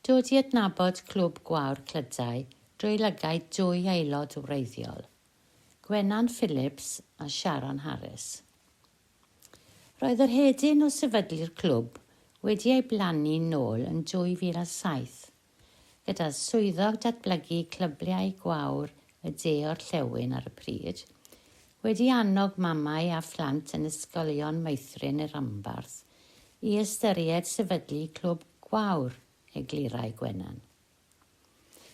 Dod i adnabod Clwb Gwawr Clydau drwy lygau ddwy aelod wreiddiol, Gwenan Phillips a Sharon Harries. Roedd yr hedyn o sefydlu'r clwb wedi ei blannu nôl yn 2007, gyda swyddog datblygu clybiau gwawr y de orllewin ar y pryd, wedi annog mamau a phlant yn ysgolion meithrin i'r Rhanbarth i ystyried sefydlu clwb gwawr Eglurau Gwenan.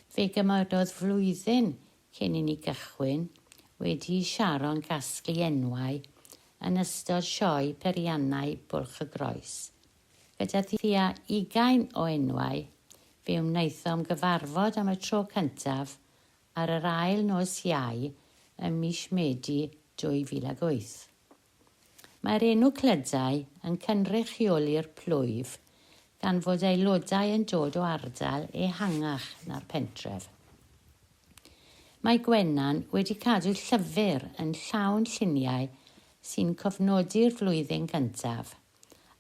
Fe gymerodd flwyddyn cyn i ni gychwyn wedi Sharon gasglu enwau yn ystod sioe periannau Bwlch y Groes. Gyda thia 20 o enwau, fe wnaethom gyfarfod am y tro cyntaf ar yr ail nos Iau ym mis Medi 2008. Mae'r enw Clydau yn cynrychioli'r plwyf gan fod aelodau yn dod o ardal ehangach na'r pentref. Mae Gwenan wedi cadw llyfr yn llawn lluniau sy'n cofnodi'r flwyddyn gyntaf,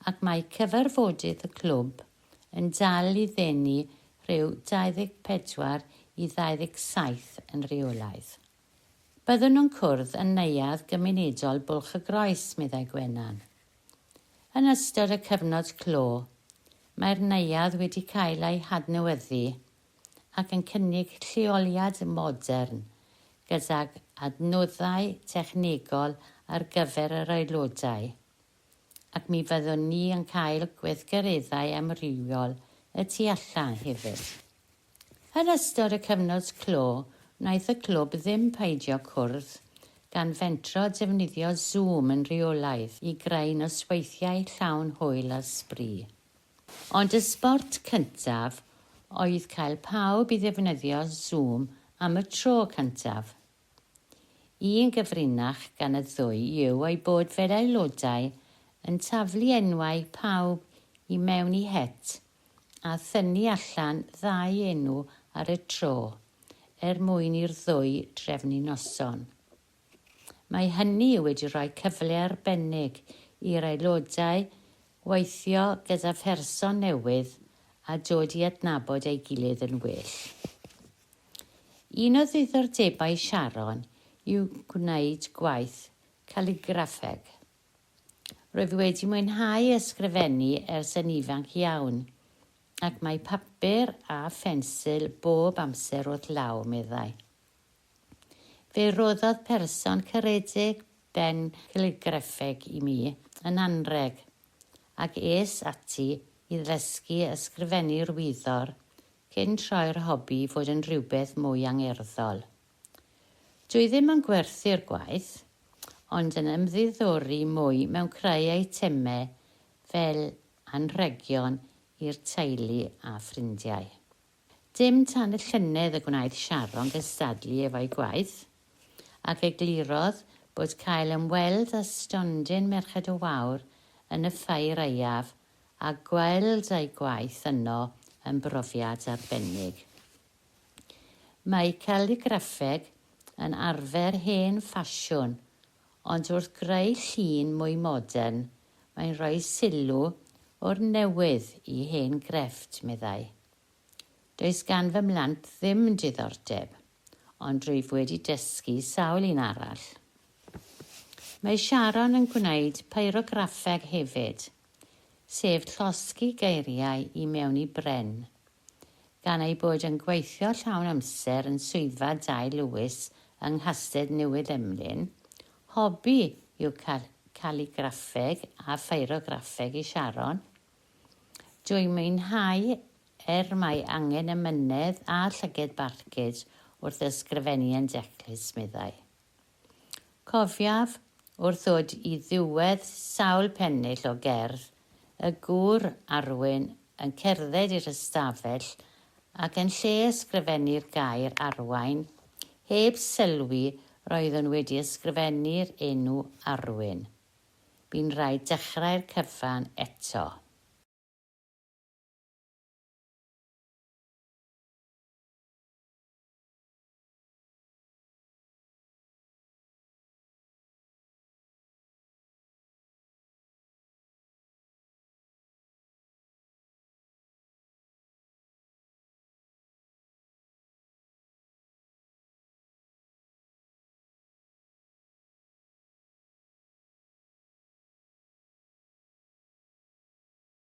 ac mae cyfarfodydd y clwb yn dal i ddenu rhyw 24 i 27 yn reolaidd. Byddwn nhw'n cwrdd yn neuadd gymunedol Bwlch y Groes, meddai Gwenan. Yn ystod y cyfnod clo, mae'r neuadd wedi cael ei hadnewyddu ac yn cynnig lleoliad modern gydag adnoddau technegol ar gyfer yr aelodau, ac mi fyddwn ni yn cael gweithgareddau amrywiol y tu allan hefyd. Yn ystod y cyfnod clo, wnaeth y clwb ddim peidio cwrdd gan fentro defnyddio Zoom yn reolaidd i greu nosweithiau llawn hwyl a sbri. Ond y sbort cyntaf oedd cael pawb i ddefnyddio Zoom am y tro cyntaf. Un gyfrinach gan y ddwy yw ei bod fel aelodau yn taflu enwau pawb i mewn i het a thynnu allan 2 enw ar y tro mwyn i'r ddwy drefnu noson. Mae hynny wedi rhoi cyfle arbennig i'r aelodau weithio gyda pherson newydd a dod i adnabod ei gilydd yn well. Un o ddiddordebau Sharon yw gwneud gwaith caligraffeg. Rwyf wedi mwynhau ysgrifennu ers yn ifanc iawn, ac mae papur a phensil bob amser wrth law, meddai. Fe roddodd person caredig ben caligraffeg i mi yn anreg, ac ati i ddysgu ysgrifennu'r wyddor cyn troi'r hobi fod yn rhywbeth mwy angerddol. Dwi ddim yn gwerthu'r gwaith, ond yn ymddiddori mwy mewn creu eitemau fel anrhegion i'r teulu a ffrindiau. Dim tan y llynedd y gwnaeth Sharon gystadlu efo'i gwaith, ac eglurodd bod cael ymweld â stondin Merched y Wawr yn y ffair eiaf a gweld ei gwaith yno yn brofiad arbennig. Mae caligraffeg yn arfer hen ffasiwn, ond wrth greu llun mwy modern, mae'n rhoi sylw o'r newydd i hen grefft, meddai. Does gan fy mhlant ddim diddordeb, ond rwyf wedi dysgu sawl un arall. Mae Sharon yn gwneud pyrograffeg hefyd, sef llosgi geiriau i mewn i bren, gan ei bod yn gweithio llawn amser yn swyddfa Dai Lewis yng Nghastell Newydd Emlyn. Hobi yw caligraffeg a pyrograffeg i Sharon. Dwi'n mwynhau mae angen ymynedd a llyged barcud wrth ysgrifennu yn declus, meddai. Cofiaf wrth ddod i ddiwedd sawl pennill o gerdd, y gŵr arwyn yn cerdded i'r ystafell ac yn lle ysgrifennu'r gair arwain, heb sylwi roeddwn wedi ysgrifennu'r enw arwyn. Bu'n rhaid dechrau'r cyfan eto.